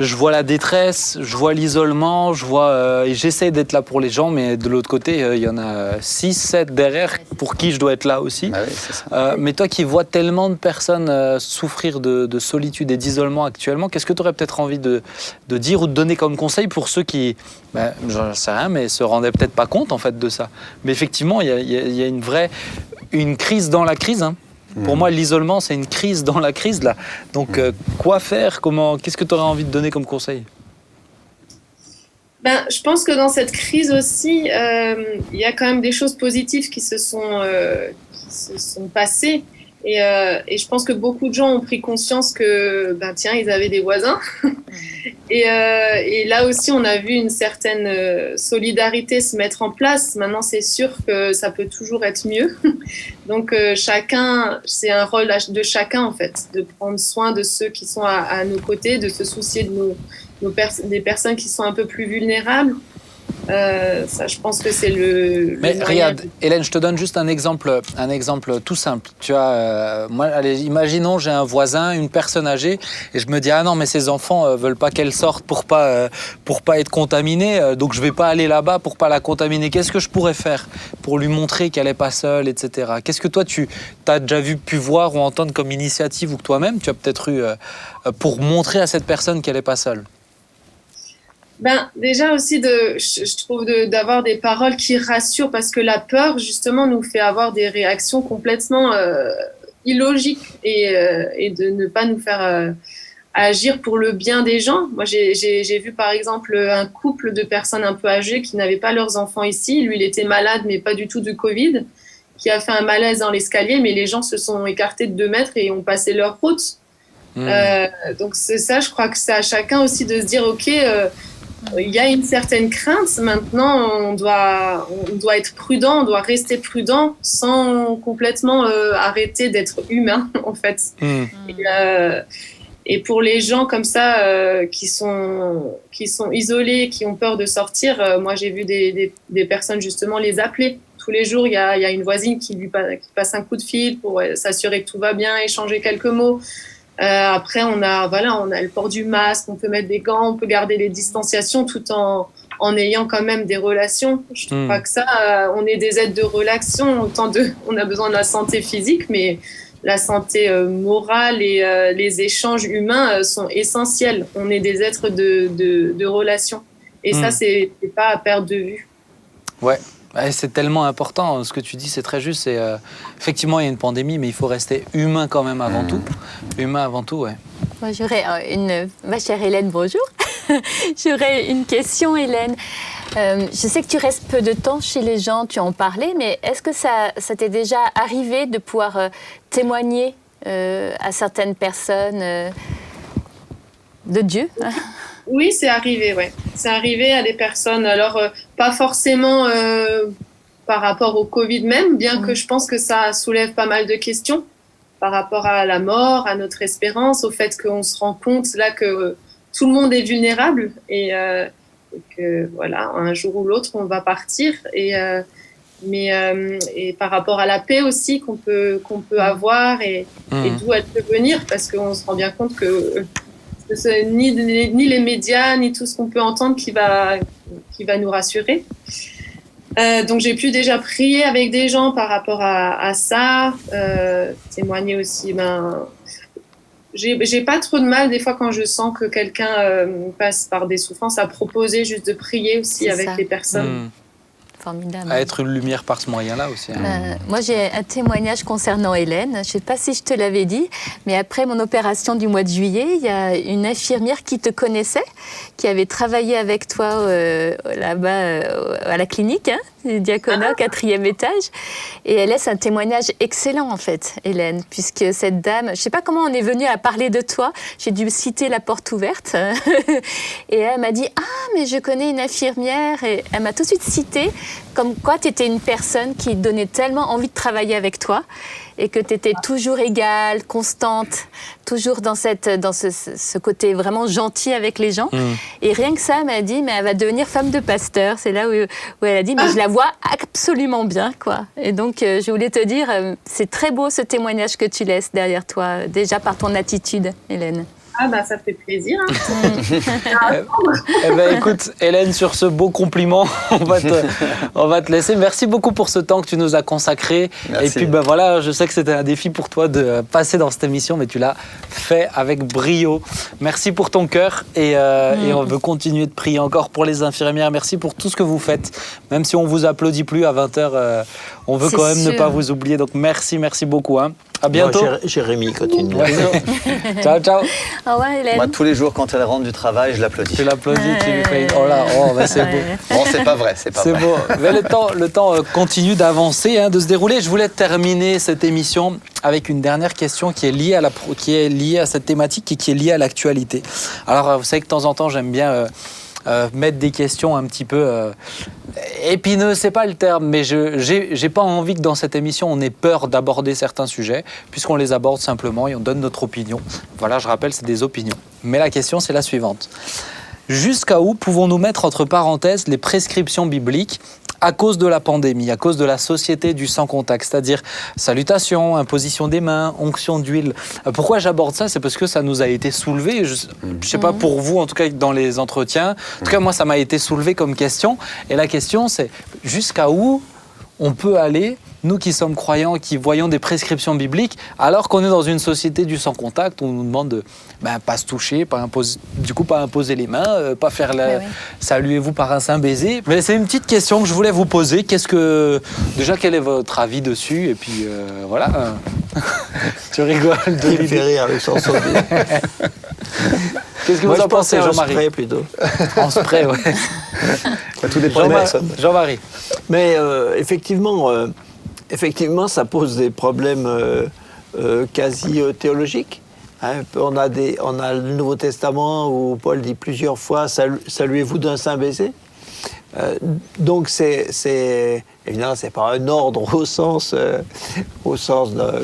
Je vois la détresse, je vois l'isolement, et j'essaie d'être là pour les gens, mais de l'autre côté, il y en a 6, 7 derrière pour qui je dois être là aussi. Oui, c'est ça. Mais toi qui vois tellement de personnes souffrir de solitude et d'isolement actuellement, qu'est-ce que tu aurais peut-être envie de dire ou de donner comme conseil pour ceux qui, j'en sais rien, mais se rendaient peut-être pas compte en fait de ça. Mais effectivement, il y a une crise dans la crise, hein. Pour moi, l'isolement, c'est une crise dans la crise, là. Donc, quoi faire ? Qu'est-ce que tu aurais envie de donner comme conseil ? Je pense que dans cette crise aussi, il y a quand même des choses positives qui se sont passées. Et je pense que beaucoup de gens ont pris conscience que, ils avaient des voisins. Et là aussi, on a vu une certaine solidarité se mettre en place. Maintenant, c'est sûr que ça peut toujours être mieux. Donc, c'est un rôle de chacun, en fait, de prendre soin de ceux qui sont à nos côtés, de se soucier de des personnes qui sont un peu plus vulnérables. Ça, je pense que c'est Mais regarde, Hélène, je te donne juste un exemple tout simple. Tu as, imaginons, j'ai un voisin, une personne âgée, et je me dis, ah non, mais ces enfants veulent pas qu'elle sorte pour pas être contaminée, donc je vais pas aller là-bas pour pas la contaminer. Qu'est-ce que je pourrais faire pour lui montrer qu'elle est pas seule, etc. Qu'est-ce que toi, tu as déjà pu voir ou entendre comme initiative ou que toi-même, tu as peut-être eu pour montrer à cette personne qu'elle est pas seule? Déjà aussi, je trouve d'avoir des paroles qui rassurent, parce que la peur, justement, nous fait avoir des réactions complètement illogiques et de ne pas nous faire agir pour le bien des gens. Moi, j'ai vu, par exemple, un couple de personnes un peu âgées qui n'avaient pas leurs enfants ici. Lui, il était malade, mais pas du tout du Covid, qui a fait un malaise dans l'escalier, mais les gens se sont écartés de 2 mètres et ont passé leur route. Donc, c'est ça, je crois que c'est à chacun aussi de se dire, OK... il y a une certaine crainte. Maintenant, on doit être prudent, on doit rester prudent sans complètement arrêter d'être humain, en fait. Et pour les gens comme ça qui sont isolés, qui ont peur de sortir, moi j'ai vu des personnes justement les appeler. Tous les jours, il y a une voisine qui passe un coup de fil pour s'assurer que tout va bien, échanger quelques mots. Après, on a le port du masque, on peut mettre des gants, on peut garder les distanciations tout en ayant quand même des relations. Je trouve pas que ça, on est des êtres de relation, on a besoin de la santé physique, mais la santé morale et les échanges humains sont essentiels. On est des êtres de relation. Et ça, c'est pas à perdre de vue. Ouais. C'est tellement important, ce que tu dis, c'est très juste. Effectivement, il y a une pandémie, mais il faut rester humain quand même avant tout. Humain avant tout, ouais. Moi, j'aurais ma chère Hélène, bonjour. J'aurais une question, Hélène. Je sais que tu restes peu de temps chez les gens, tu en parlais, mais est-ce que ça t'est déjà arrivé de pouvoir témoigner à certaines personnes de Dieu ? Oui, c'est arrivé, ouais. C'est arrivé à des personnes, alors pas forcément par rapport au Covid même, bien que je pense que ça soulève pas mal de questions. par rapport à la mort, à notre espérance, au fait qu'on se rend compte là que tout le monde est vulnérable et que voilà, un jour ou l'autre, on va partir. Et par rapport à la paix aussi qu'on peut avoir et d'où elle peut venir, parce qu'on se rend bien compte que c'est ni les médias, ni tout ce qu'on peut entendre qui va nous rassurer. Donc j'ai pu déjà prier avec des gens par rapport à ça, témoigner aussi. J'ai pas trop de mal des fois quand je sens que quelqu'un passe par des souffrances à proposer juste de prier aussi avec les personnes. Formidable. À être une lumière par ce moyen-là aussi. Moi, j'ai un témoignage concernant Hélène. Je ne sais pas si je te l'avais dit, mais après mon opération du mois de juillet, il y a une infirmière qui te connaissait, qui avait travaillé avec toi là-bas à la clinique, du Diaconat, 4e étage. Et elle laisse un témoignage excellent, en fait, Hélène, puisque cette dame, je ne sais pas comment on est venu à parler de toi. J'ai dû citer la porte ouverte. Et elle m'a dit « Ah, mais je connais une infirmière. » Et elle m'a tout de suite cité comme quoi tu étais une personne qui donnait tellement envie de travailler avec toi et que tu étais toujours égale, constante, toujours dans ce côté vraiment gentil avec les gens. Et rien que ça, elle m'a dit, mais elle va devenir femme de pasteur. C'est là où elle a dit, mais je la vois absolument bien, quoi. Et donc, je voulais te dire, c'est très beau ce témoignage que tu laisses derrière toi, déjà par ton attitude, Hélène. Ça fait plaisir. Écoute, Hélène, sur ce beau compliment, on va te laisser. Merci beaucoup pour ce temps que tu nous as consacré. Merci. Et puis voilà, je sais que c'était un défi pour toi de passer dans cette émission, mais tu l'as fait avec brio. Merci pour ton cœur et on veut continuer de prier encore pour les infirmières. Merci pour tout ce que vous faites. Même si on ne vous applaudit plus à 20h, on veut quand même ne pas vous oublier. Donc merci beaucoup. À bientôt. Moi, Jérémy, continue. Ciao. Au revoir, Hélène. Moi, tous les jours, quand elle rentre du travail, je l'applaudis. Tu l'applaudis, tu lui fais c'est beau. Bon, c'est pas vrai, c'est pas vrai. C'est beau. Mais le temps continue d'avancer, de se dérouler. Je voulais terminer cette émission avec une dernière question qui est liée à cette thématique et qui est liée à l'actualité. Alors, vous savez que de temps en temps, j'aime bien mettre des questions un petit peu épineuses, c'est pas le terme, mais j'ai pas envie que dans cette émission on ait peur d'aborder certains sujets, puisqu'on les aborde simplement et on donne notre opinion. Voilà, je rappelle, c'est des opinions. Mais la question, c'est la suivante. Jusqu'à où pouvons-nous mettre entre parenthèses les prescriptions bibliques à cause de la pandémie, à cause de la société du sans contact, c'est-à-dire salutations, imposition des mains, onction d'huile. Pourquoi j'aborde ça? C'est parce que ça nous a été soulevé, je ne sais pas pour vous, en tout cas dans les entretiens, en tout cas moi ça m'a été soulevé comme question, et la question c'est jusqu'à où on peut aller, nous qui sommes croyants, qui voyons des prescriptions bibliques, alors qu'on est dans une société du sans contact, on nous demande de pas se toucher, pas imposer les mains, pas faire saluez-vous par un saint baiser. Mais c'est une petite question que je voulais vous poser. Déjà, quel est votre avis dessus? Et puis voilà. Tu rigoles de Il me fait rire avec son sourire. Qu'est-ce que vous en pensez, Jean-Marie? Spray plutôt. En spray, ouais. Tout dépend des personnes. Jean-Marie. Mais effectivement, ça pose des problèmes quasi théologiques. On a le Nouveau Testament où Paul dit plusieurs fois « Saluez-vous d'un saint baiser ». Donc évidemment, c'est pas un ordre au sens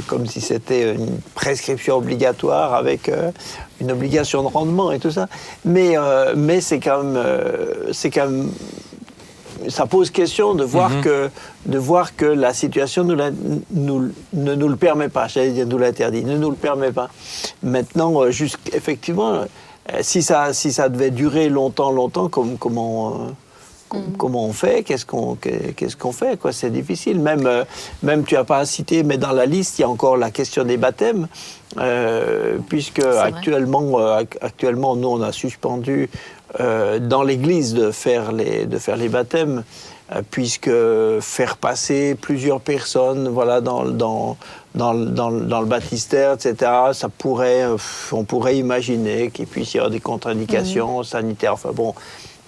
comme si c'était une prescription obligatoire avec une obligation de rendement et tout ça. Mais c'est quand même ça pose question de voir que la situation ne nous le permet pas. J'allais dire nous l'interdit, ne nous le permet pas. Maintenant, effectivement, si ça devait durer longtemps, comment on fait? Qu'est-ce qu'on fait, quoi? C'est difficile. Même tu n'as pas cité, mais dans la liste, il y a encore la question des baptêmes, puisque actuellement, nous, on a suspendu dans l'Église de faire les baptêmes, puisque faire passer plusieurs personnes, voilà, dans le baptistère, etc. On pourrait imaginer qu'il puisse y avoir des contre-indications sanitaires. Enfin bon.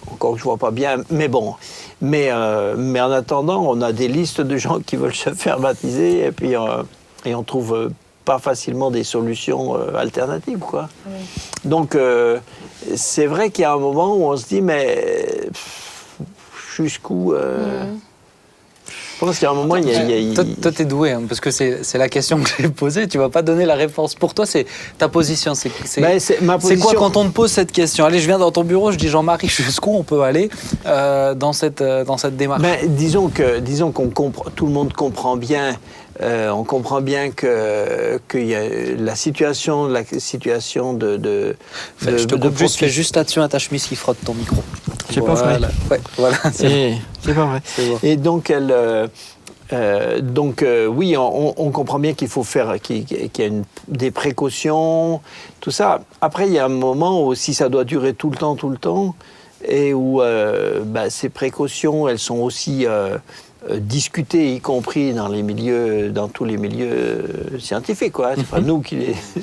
Encore que je ne vois pas bien, mais bon. Mais en attendant, on a des listes de gens qui veulent se faire baptiser et puis on trouve pas facilement des solutions alternatives, quoi. Oui. Donc, c'est vrai qu'il y a un moment où on se dit, mais jusqu'où Je pense qu'il y a un moment, Toi, t'es doué, hein, parce que c'est la question que j'ai posée. Tu vas pas donner la réponse. Pour toi, c'est ta position. C'est ma position. quoi quand on te pose cette question? Allez, je viens dans ton bureau, je dis Jean-Marie, jusqu'où on peut aller dans cette démarche? Disons qu'on comprend, tout le monde comprend bien. On comprend bien que y a la situation de je te coupe juste, fais juste attention à ta chemise qui frotte ton micro. C'est pas vrai. Ouais, voilà. C'est pas vrai. Bon. Et donc oui, on comprend bien qu'il faut faire, qu'il y a des précautions, tout ça. Après, il y a un moment où si ça doit durer tout le temps, et où ces précautions, elles sont aussi discutées, y compris dans tous les milieux scientifiques, quoi. C'est pas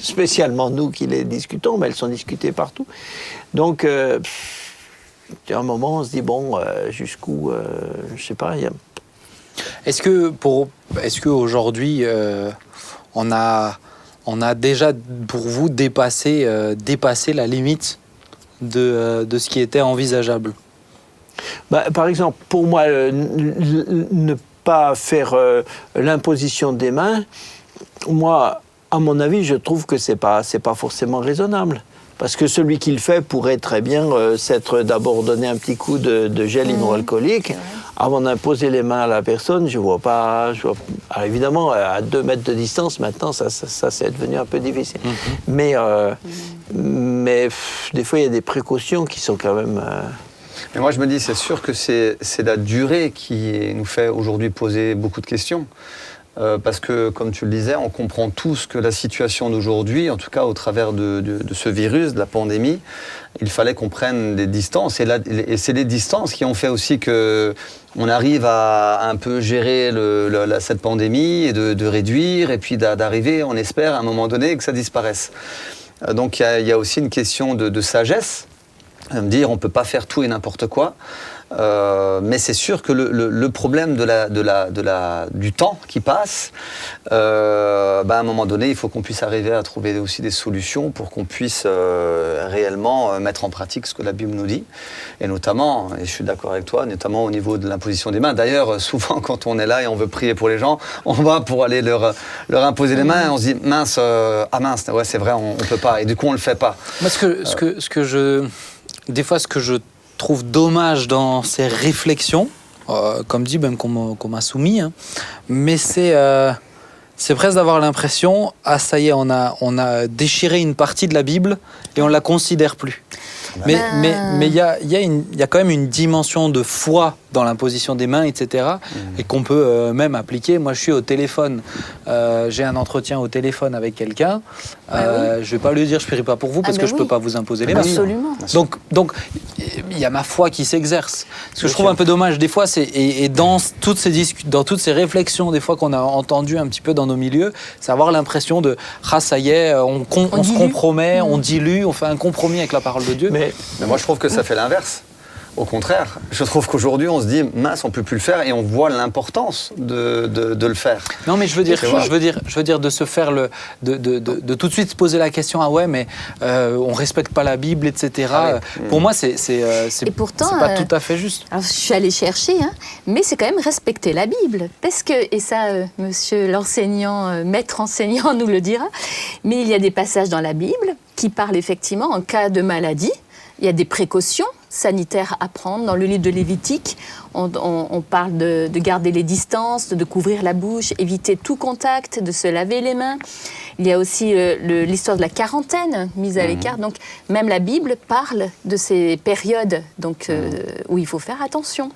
spécialement nous qui les discutons, mais elles sont discutées partout. Donc, à un moment, on se dit jusqu'où, je sais pas. Est-ce que aujourd'hui, on a déjà pour vous dépassé la limite de ce qui était envisageable? Par exemple, pour moi, ne pas faire l'imposition des mains, moi, à mon avis, je trouve que c'est pas forcément raisonnable. Parce que celui qui le fait pourrait très bien s'être d'abord donné un petit coup de gel hydroalcoolique avant d'imposer les mains à la personne. Je vois pas. Alors évidemment, à 2 mètres de distance, maintenant, ça c'est devenu un peu difficile. Mais des fois, il y a des précautions qui sont quand même. Mais moi, je me dis, c'est sûr que c'est la durée qui nous fait aujourd'hui poser beaucoup de questions. Parce que, comme tu le disais, on comprend tous que la situation d'aujourd'hui, en tout cas au travers de ce virus, de la pandémie, il fallait qu'on prenne des distances. Et c'est les distances qui ont fait aussi qu'on arrive à un peu gérer cette pandémie et de réduire, et puis d'arriver, on espère, à un moment donné, que ça disparaisse. Donc il y a aussi une question de sagesse, de me dire on ne peut pas faire tout et n'importe quoi. Mais c'est sûr que le problème du temps qui passe, à un moment donné, il faut qu'on puisse arriver à trouver aussi des solutions pour qu'on puisse réellement mettre en pratique ce que la Bible nous dit. Et notamment, et je suis d'accord avec toi, notamment au niveau de l'imposition des mains. D'ailleurs, souvent, quand on est là et on veut prier pour les gens, on va pour aller leur imposer les mains et on se dit mince, ouais, c'est vrai, on ne peut pas. Et du coup, on ne le fait pas. Moi, des fois, ce que je trouve dommage dans ces réflexions, comme dit, même qu'on m'a soumis, hein, mais c'est presque d'avoir l'impression, ça y est, on a déchiré une partie de la Bible et on ne la considère plus. Mais il y a quand même une dimension de foi dans l'imposition des mains, etc., et qu'on peut même appliquer. Moi, je suis au téléphone, j'ai un entretien au téléphone avec quelqu'un, je ne vais pas lui dire je ne prie pas pour vous parce que je ne peux pas vous imposer les mains. Absolument. Donc, il y a ma foi qui s'exerce. Ce que je trouve un peu dommage, des fois, et dans toutes ces réflexions, des fois qu'on a entendues un petit peu dans nos milieux, c'est avoir l'impression de ça y est, on se compromet, on dilue, on fait un compromis avec la parole de Dieu. Mais moi, je trouve que ça fait l'inverse. Au contraire, je trouve qu'aujourd'hui, on se dit, mince, on ne peut plus le faire, et on voit l'importance de le faire. Non, mais je veux dire de se faire de tout de suite se poser la question, ah ouais, mais on respecte pas la Bible, etc. Pour moi, c'est pas tout à fait juste. Alors, je suis allée chercher, hein, mais c'est quand même respecter la Bible, parce que, et ça, monsieur l'enseignant, maître enseignant nous le dira, mais il y a des passages dans la Bible qui parlent effectivement en cas de maladie. Il y a des précautions sanitaires à prendre. Dans le livre de Lévitique, on parle de garder les distances, de couvrir la bouche, éviter tout contact, de se laver les mains. Il y a aussi l'histoire de la quarantaine mise à l'écart. Donc, même la Bible parle de ces périodes où il faut faire attention.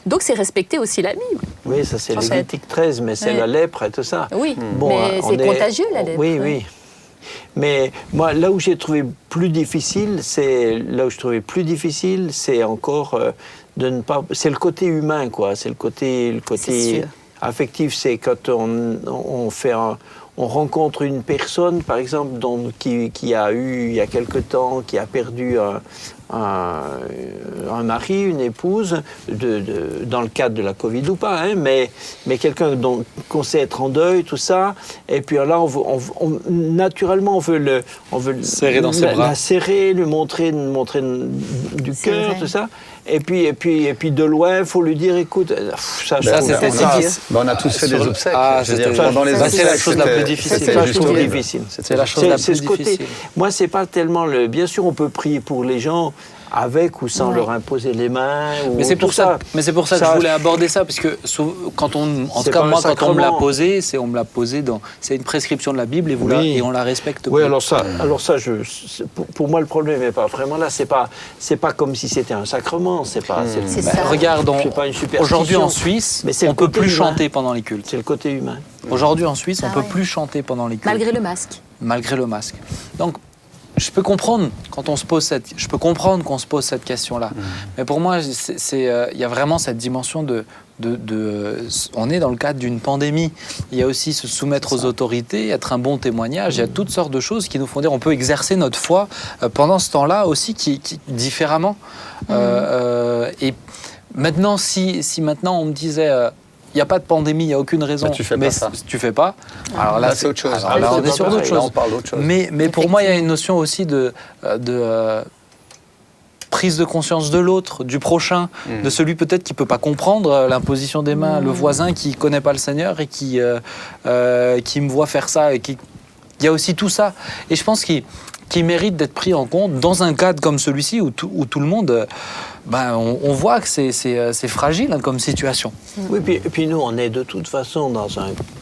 Donc, c'est respecter aussi la Bible. Oui, ça c'est Lévitique 13, mais c'est la lèpre et tout ça. Oui, mais c'est contagieux, la lèpre. Oui. Mais moi, là où j'ai trouvé plus difficile, c'est encore de ne pas. C'est le côté humain, quoi. C'est le côté affectif. C'est quand on rencontre une personne, par exemple, qui a eu il y a quelque temps, qui a perdu un mari, une épouse, dans le cadre de la Covid ou pas, hein, mais quelqu'un qu'on sait être en deuil, tout ça, et puis là, naturellement, on veut serrer dans ses bras, la serrer, lui montrer du cœur, tout ça. Et puis de loin, il faut lui dire, écoute, ça c'était difficile. On a tous fait des obsèques. C'est la chose la plus difficile. C'est la chose difficile. C'est la chose la plus difficile. Moi, c'est pas tellement le. Bien sûr, on peut prier pour les gens avec ou sans leur imposer les mains. Mais c'est pour ça. Mais c'est pour ça que je voulais aborder ça, parce que quand on, en tout cas moi, quand on me l'a posé, on me l'a posé dans. C'est une prescription de la Bible et on la respecte. Oui, alors ça, pour moi, le problème n'est pas vraiment là. C'est pas comme si c'était un sacrement. C'est pas. C'est ça. Regarde, pas une superstition. Aujourd'hui en Suisse, on ne peut plus chanter pendant les cultes. C'est le côté humain. Aujourd'hui en Suisse, on ne peut plus chanter pendant les cultes. Malgré le masque. Malgré le masque. Donc, je peux comprendre qu'on se pose cette question-là. Mais pour moi, il y a vraiment cette dimension on est dans le cadre d'une pandémie. Il y a aussi se soumettre aux autorités, être un bon témoignage. Il y a toutes sortes de choses qui nous font dire on peut exercer notre foi pendant ce temps-là aussi différemment. Et maintenant, si maintenant on me disait il n'y a pas de pandémie, il n'y a aucune raison. Tu fais pas ça. Tu fais pas. Alors là, c'est autre chose. Alors là, on est sur d'autres choses. Là, on parle d'autre chose. Mais pour moi, il y a une notion aussi de prise de conscience de l'autre, du prochain, de celui peut-être qui ne peut pas comprendre l'imposition des mains, le voisin qui ne connaît pas le Seigneur et qui me voit faire ça. Il y a aussi tout ça. Et je pense qu'il mérite d'être pris en compte dans un cadre comme celui-ci où tout le monde... on voit que c'est fragile comme situation. Oui, puis nous, on est de toute façon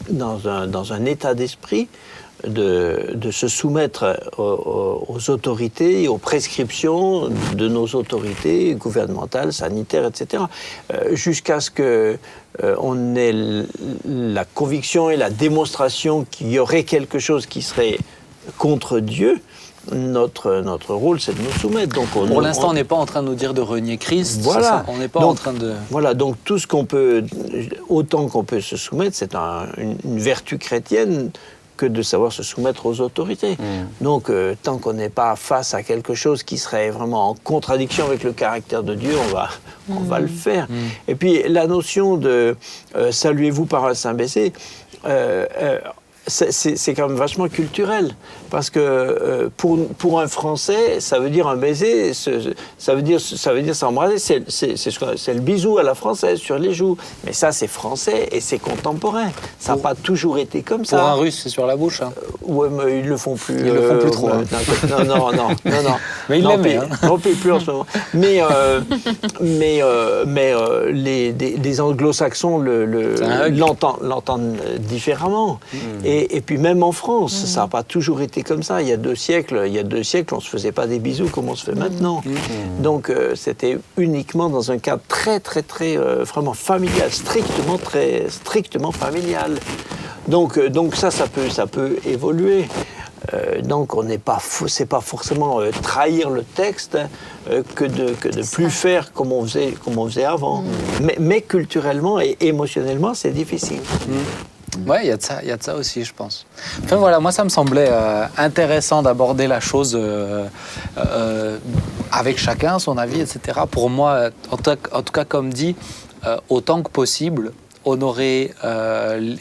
dans un état d'esprit de se soumettre aux autorités et aux prescriptions de nos autorités gouvernementales, sanitaires, etc. Jusqu'à ce qu'on ait la conviction et la démonstration qu'il y aurait quelque chose qui serait contre Dieu. Notre rôle, c'est de nous soumettre. Donc pour l'instant, on n'est pas en train de nous dire de renier Christ. Voilà. On n'est pas en train de... Voilà, donc tout ce qu'on peut, autant qu'on peut se soumettre, c'est une vertu chrétienne que de savoir se soumettre aux autorités. Donc, tant qu'on n'est pas face à quelque chose qui serait vraiment en contradiction avec le caractère de Dieu, on va le faire. Et puis, la notion de saluez-vous par un saint baiser, c'est quand même vachement culturel, parce que pour un Français, ça veut dire un baiser, ça veut dire s'embrasser, c'est le bisou à la française sur les joues. Mais ça, c'est français et c'est contemporain. Ça n'a pas toujours été comme ça. Pour un Russe, c'est sur la bouche. Hein. Ouais, mais ils le font plus. Ils le font plus trop. Non. Mais ils l'aimaient. Non, plus en ce moment. Mais les Anglo-Saxons l'entendent différemment. Et puis même en France, ça n'a pas toujours été comme ça. Il y a deux siècles, on ne se faisait pas des bisous comme on se fait maintenant. Donc c'était uniquement dans un cadre très, très, très vraiment familial, strictement familial. Donc ça peut évoluer. Donc c'est pas forcément trahir le texte que de plus faire comme on faisait avant. Mais culturellement et émotionnellement, c'est difficile. Oui, il y a de ça aussi, je pense. Enfin voilà, moi ça me semblait intéressant d'aborder la chose avec chacun, son avis, etc. Pour moi, en tout cas comme dit, autant que possible, honorer,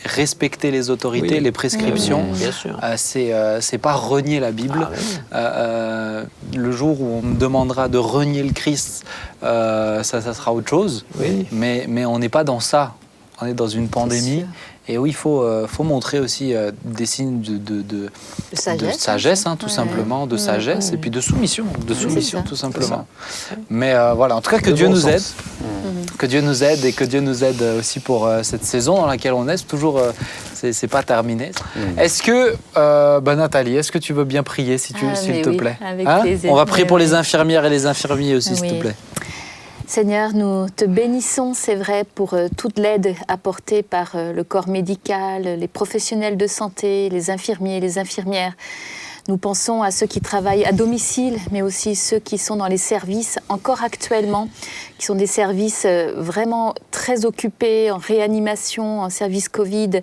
respecter les autorités, les prescriptions. Bien sûr. C'est pas renier la Bible. Le jour où on me demandera de renier le Christ, ça sera autre chose. Oui. Mais on n'est pas dans ça. On est dans une pandémie. Et oui, il faut montrer aussi des signes de sagesse, hein, tout simplement, de sagesse, et puis de soumission, tout simplement. Mais voilà, en tout cas, que Dieu nous aide. Que Dieu nous aide et que Dieu nous aide aussi pour cette saison dans laquelle on est. C'est toujours, c'est pas terminé. Est-ce que, Nathalie, est-ce que tu veux bien prier, s'il te plaît? Avec plaisir. On va prier pour les infirmières et les infirmiers aussi, s'il te plaît. Seigneur, nous te bénissons, c'est vrai, pour toute l'aide apportée par le corps médical, les professionnels de santé, les infirmiers, les infirmières. Nous pensons à ceux qui travaillent à domicile, mais aussi ceux qui sont dans les services encore actuellement, qui sont des services vraiment très occupés en réanimation, en service Covid,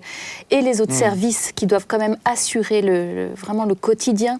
et les autres services qui doivent quand même assurer vraiment le quotidien.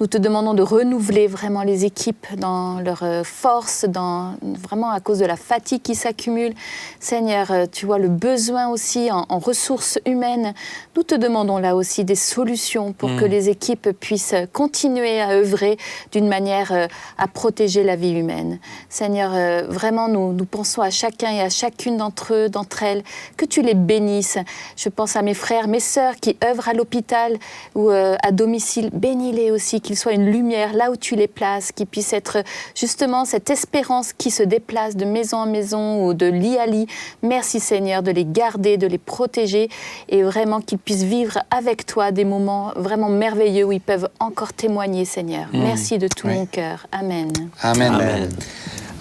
Nous te demandons de renouveler vraiment les équipes dans leur force, vraiment à cause de la fatigue qui s'accumule. Seigneur, tu vois le besoin aussi en ressources humaines. Nous te demandons là aussi des solutions pour que les équipes puissent puissent continuer à œuvrer d'une manière à protéger la vie humaine. Seigneur, vraiment, nous pensons à chacun et à chacune d'entre eux, d'entre elles, que tu les bénisses. Je pense à mes frères, mes sœurs qui œuvrent à l'hôpital ou à domicile. Bénis-les aussi, qu'ils soient une lumière là où tu les places, qu'ils puissent être justement cette espérance qui se déplace de maison en maison ou de lit à lit. Merci Seigneur de les garder, de les protéger et vraiment qu'ils puissent vivre avec toi des moments vraiment merveilleux où ils peuvent encore témoigner, Seigneur. Merci de tout mon cœur. Amen. Amen. Amen.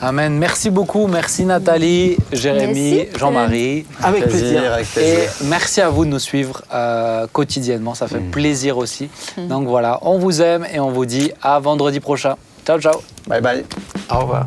Amen. Merci beaucoup. Merci Nathalie, Jérémy, Merci. Jean-Marie. Avec plaisir. Avec Et plaisir. merci à vous de nous suivre quotidiennement. Ça fait plaisir aussi. Donc voilà, on vous aime et on vous dit à vendredi prochain. Ciao, ciao. Bye bye. Au revoir.